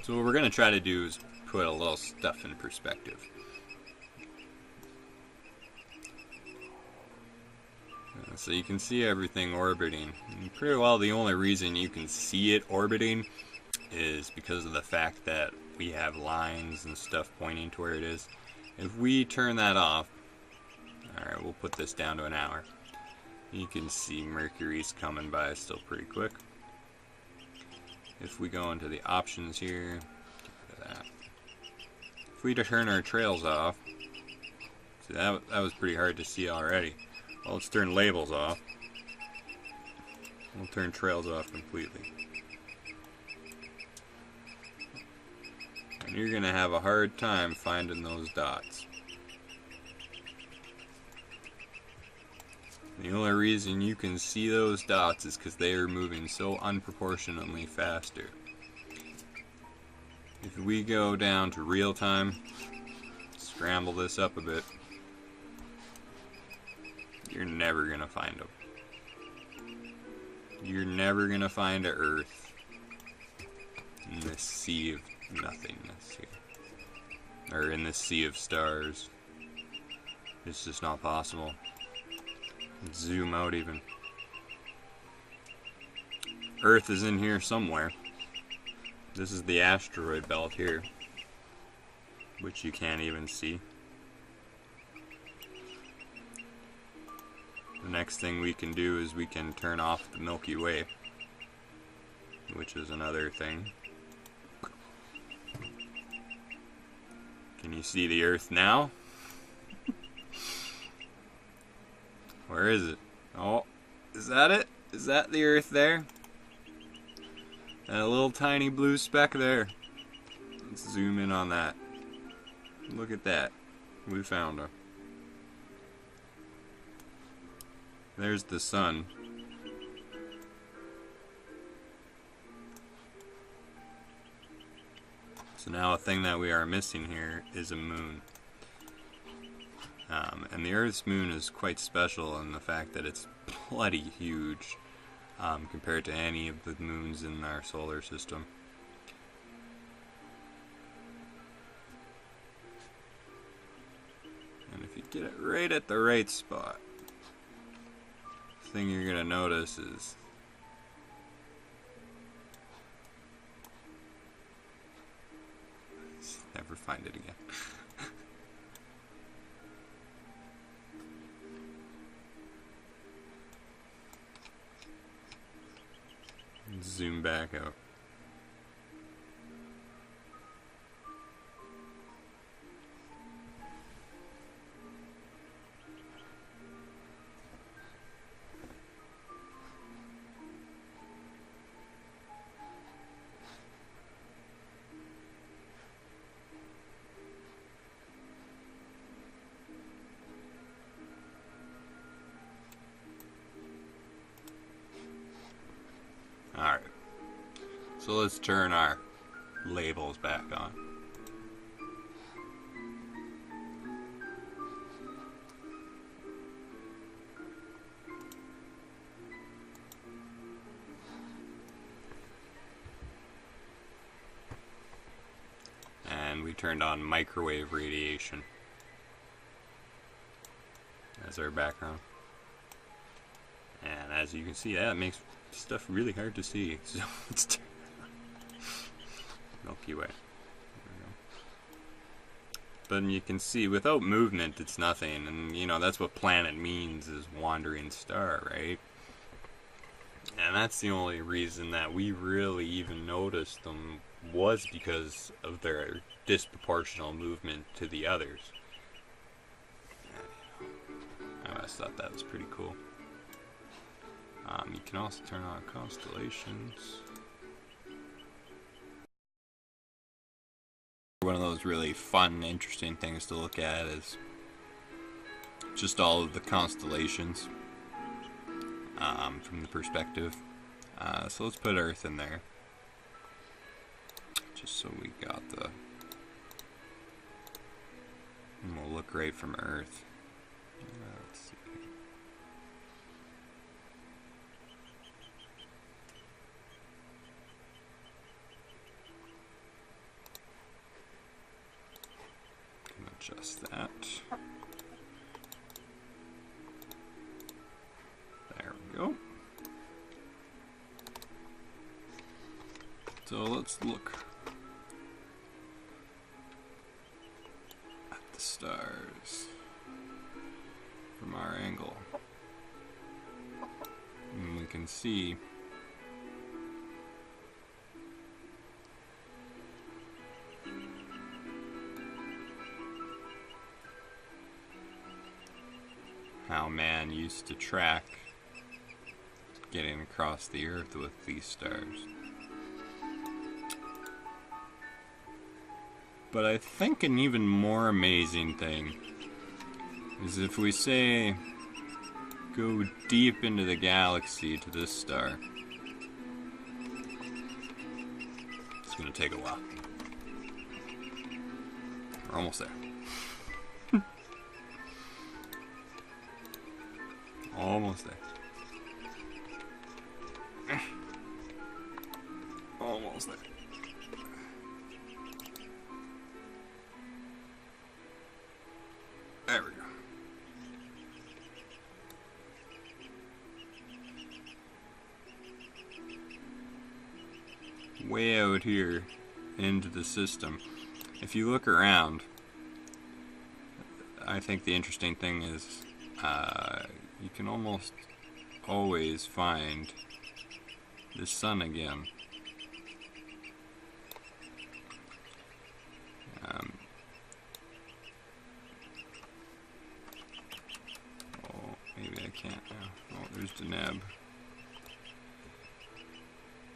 So what we're going to try to do is put a little stuff in perspective. So you can see everything orbiting. And pretty well the only reason you can see it orbiting is because of the fact that we have lines and stuff pointing to where it is. If we turn that off, alright, we'll put this down to an hour. You can see Mercury's coming by still pretty quick. If we go into the options here, if we turn our trails off, see that was pretty hard to see already. Well, let's turn labels off. We'll turn trails off completely. And you're going to have a hard time finding those dots. The only reason you can see those dots is because they are moving so unproportionately faster. If we go down to real time, scramble this up a bit, you're never going to find them. You're never going to find an Earth in this sea of nothingness here. Or in this sea of stars. It's just not possible. Zoom out even. Earth is in here somewhere. This is the asteroid belt here, which you can't even see. The next thing we can do is we can turn off the Milky Way, which is another thing. Can you see the Earth now? Where is it? Oh, is that it? Is that the Earth there? That little tiny blue speck there. Let's zoom in on that. Look at that. We found her. There's the sun. So now a thing that we are missing here is a moon. And the Earth's moon is quite special in the fact that it's bloody huge compared to any of the moons in our solar system. And if you get it right at the right spot, the thing you're going to notice is never find it again. Zoom back out. Alright, so let's turn our labels back on. And we turned on microwave radiation as our background. And as you can see, that makes stuff really hard to see. So let's turn Milky Way. There we go. But you can see without movement it's nothing, and you know that's what planet means, is wandering star, right? And that's the only reason that we really even noticed them, was because of their disproportional movement to the others. I always thought that was pretty cool. You can also turn on constellations. One of those really fun, interesting things to look at is just all of the constellations from the perspective. So let's put Earth in there, just so we got the, and we'll look right from Earth. Let's see. adjust that. There we go. So let's look at the stars from our angle. And we can see how man used to track getting across the earth with these stars. But I think an even more amazing thing is if we say go deep into the galaxy to this star. It's gonna take a while. We're almost there. Almost there. Almost there. There we go. Way out here into the system. If you look around, I think the interesting thing is you can almost always find the sun again. Maybe I can't now. Oh, there's Deneb.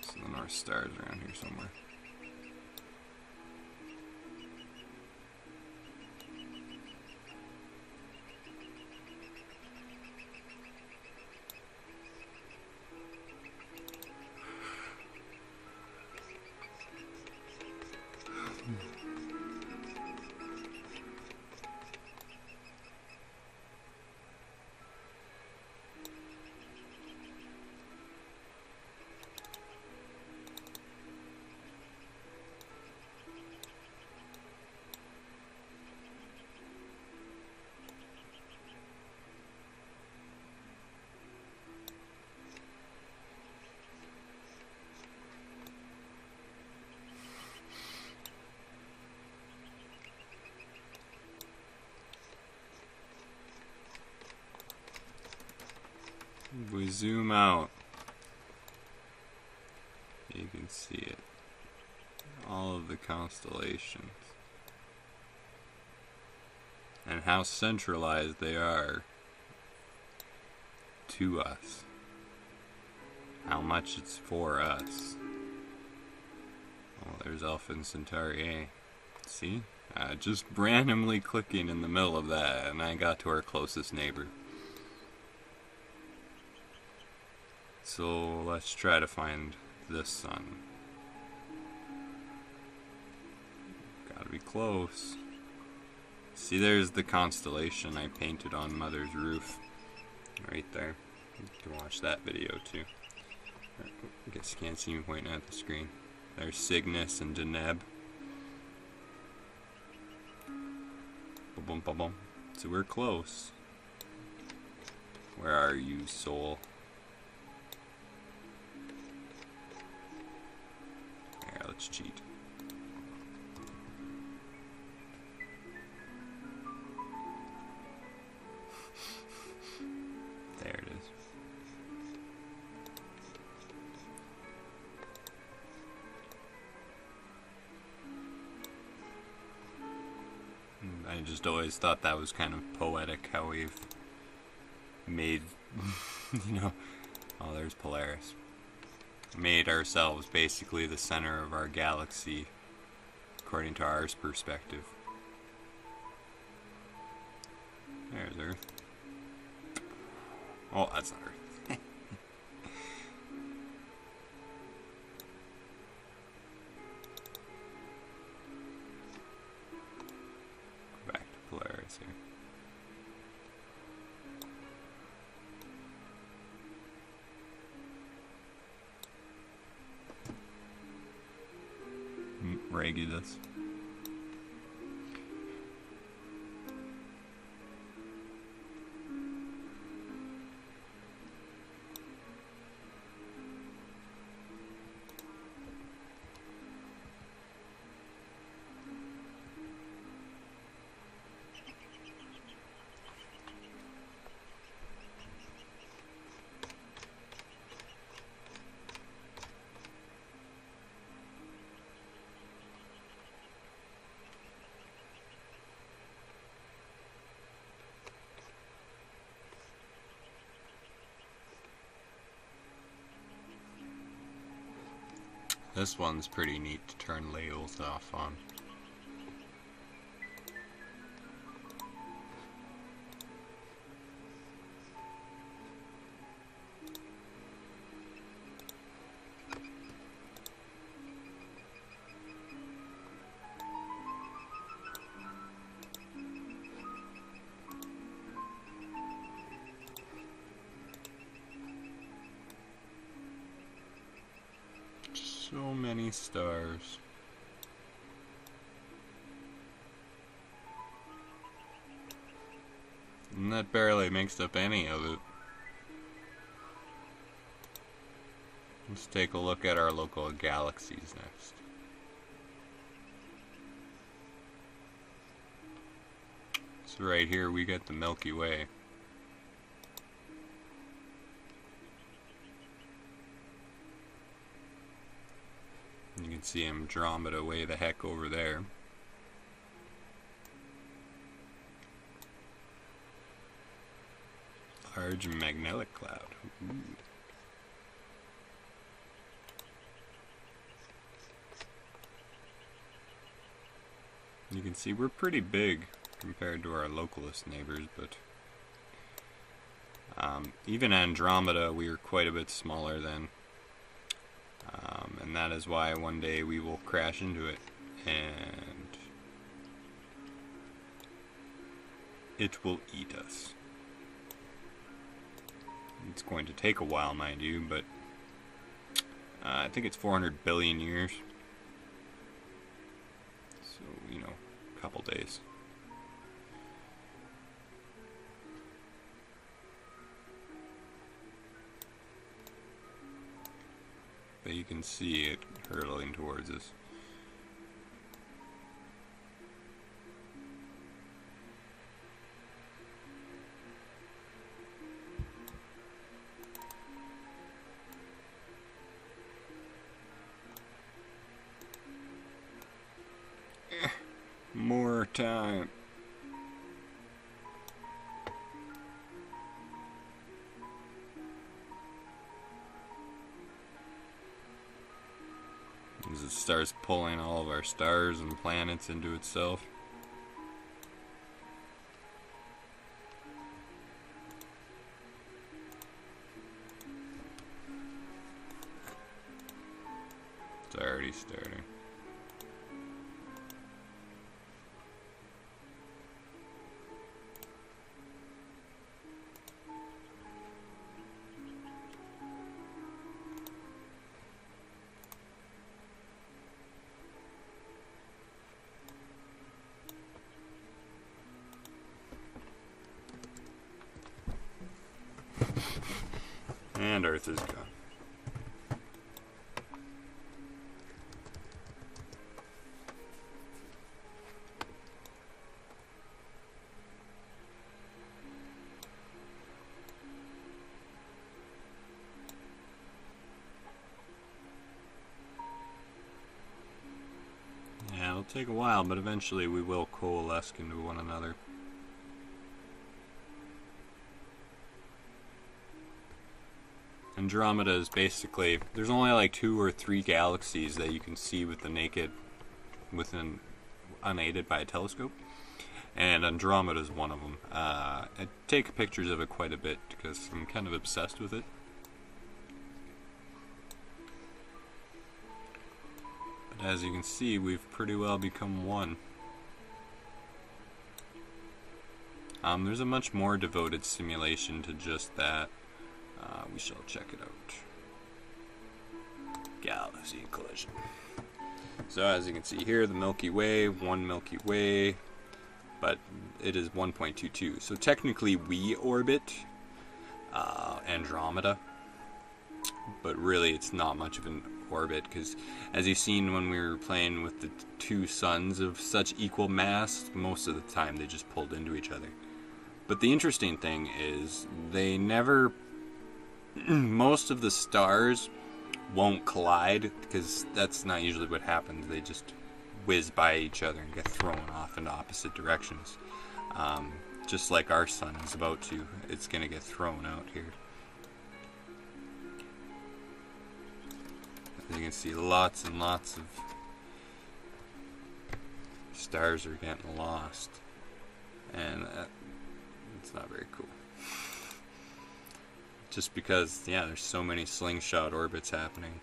So the North Star's around here somewhere. If we zoom out, you can see it. All of the constellations. And how centralized they are to us. How much it's for us. Oh, there's Alpha and Centauri A. See? Just randomly clicking in the middle of that, and I got to our closest neighbor. So let's try to find this sun. Gotta be close. See, there's the constellation I painted on Mother's roof. Right there. You can watch that video too. I guess you can't see me pointing at the screen. There's Cygnus and Deneb. Boom, boom, boom. So we're close. Where are you, soul? Here, let's cheat. There it is. I just always thought that was kind of poetic how we've made, you know, oh, there's Polaris. Made ourselves basically the center of our galaxy according to our perspective. There's Earth. Oh, that's not Earth. Back to Polaris here. Regulus. This one's pretty neat to turn ladles off on. So many stars. And that barely makes up any of it. Let's take a look at our local galaxies next. So right here we get the Milky Way. You can see Andromeda way the heck over there. Large magnetic cloud. Ooh. You can see we're pretty big compared to our localist neighbors, but even Andromeda we are quite a bit smaller than. And that is why one day we will crash into it and it will eat us. It's going to take a while, mind you, but I think it's 400 billion years. So, you know, a couple days. But you can see it hurtling towards us. More time. As it starts pulling all of our stars and planets into itself. It's already starting. And Earth is gone. Yeah, it'll take a while, but eventually we will coalesce into one another. Andromeda is basically, there's only like 2 or 3 galaxies that you can see with the naked, unaided by a telescope, and Andromeda is one of them. I take pictures of it quite a bit because I'm kind of obsessed with it. But as you can see, we've pretty well become one. There's a much more devoted simulation to just that. We shall check it out. Galaxy collision. So as you can see here, the Milky Way, one Milky Way, but it is 1.22. So technically we orbit Andromeda, but really it's not much of an orbit, because as you've seen when we were playing with the 2 suns of such equal mass, most of the time they just pulled into each other. But the interesting thing is they never... most of the stars won't collide, because that's not usually what happens. They just whiz by each other and get thrown off in opposite directions. Just like our sun is about to. It's going to get thrown out here. You can see lots and lots of stars are getting lost, and it's not very cool. Just because, yeah, there's so many slingshot orbits happening,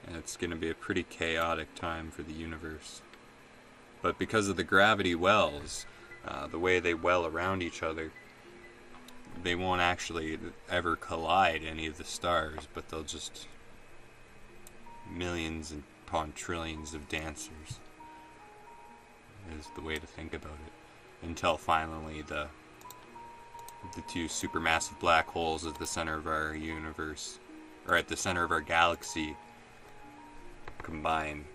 and it's going to be a pretty chaotic time for the universe. But because of the gravity wells, the way they well around each other, they won't actually ever collide any of the stars, but they'll just millions upon trillions of dancers is the way to think about it, until finally the two supermassive black holes at the center of our universe, or at the center of our galaxy, combine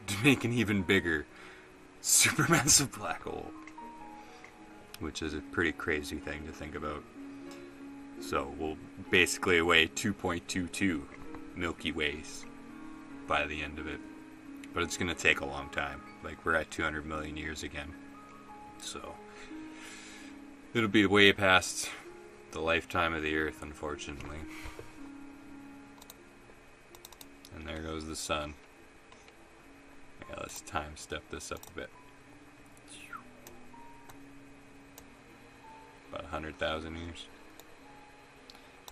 to make an even bigger supermassive black hole, which is a pretty crazy thing to think about. So we'll basically weigh 2.22 Milky Ways by the end of it. But it's going to take a long time. Like, we're at 200 million years again. So it'll be way past the lifetime of the Earth, unfortunately. And there goes the sun. Yeah, let's time step this up a bit. About 100,000 years.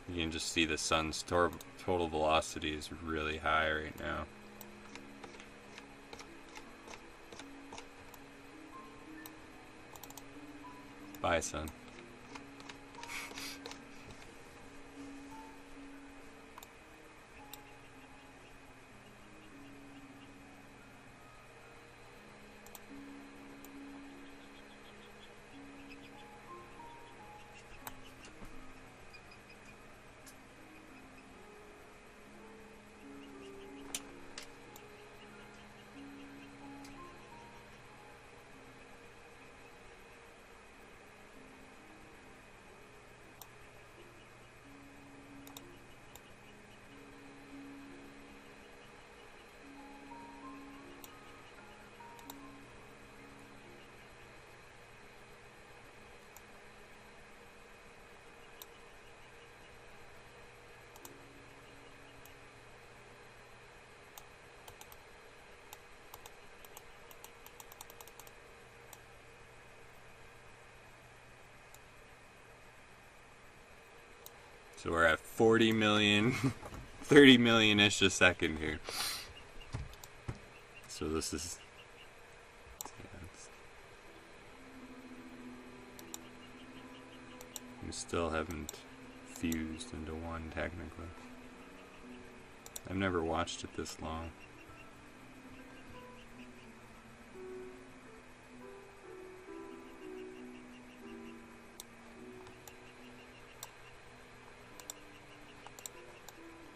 You can just see the sun's total velocity is really high right now. Bye, sun. So we're at 40 million, 30 million-ish a second here. So this is... we still haven't fused into one, technically. I've never watched it this long.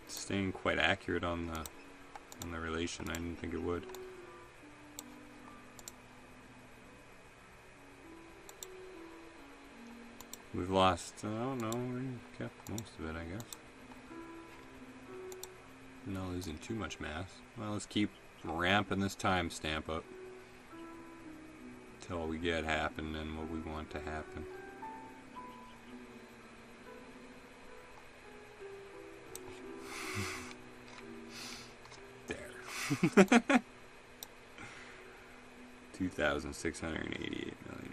Staying quite accurate on the relation. I didn't think it would. We've lost, I don't know, we kept most of it, I guess. Not losing too much mass. Well, let's keep ramping this timestamp up till we get happening what we want to happen. There. 2,688 million.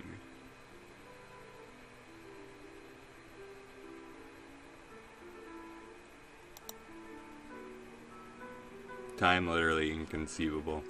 Time literally inconceivable.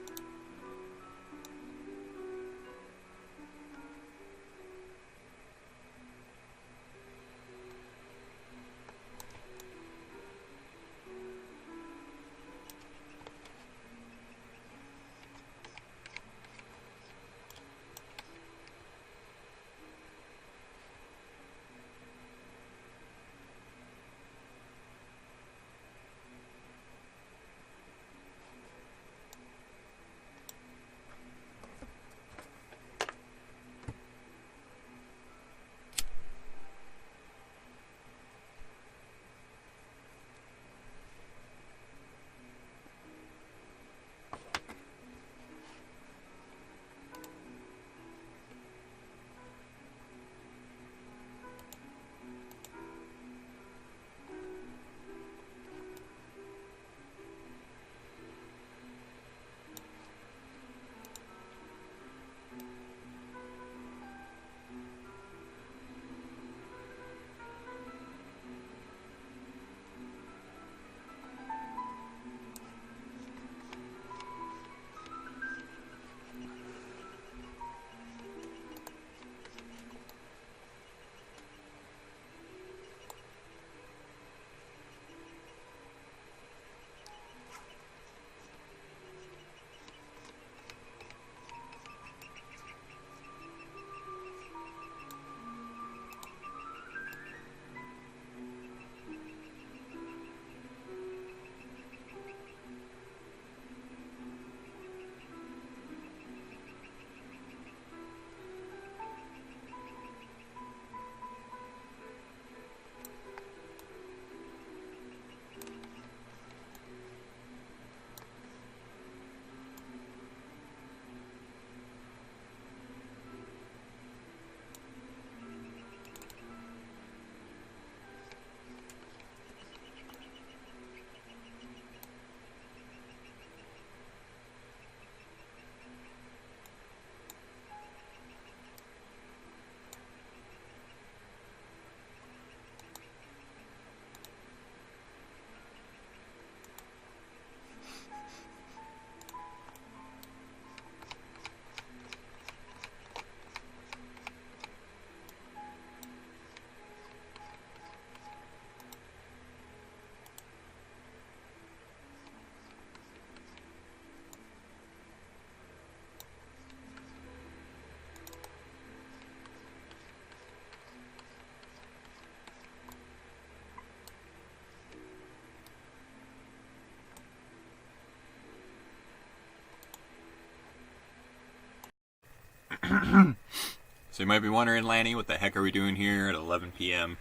So you might be wondering, Lanny, what the heck are we doing here at 11 p.m.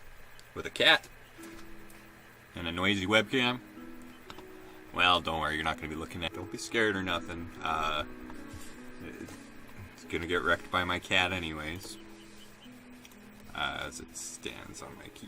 with a cat and a noisy webcam? Well, don't worry, you're not going to be looking at it. Don't be scared or nothing. It's going to get wrecked by my cat anyways. As it stands on my keyboard.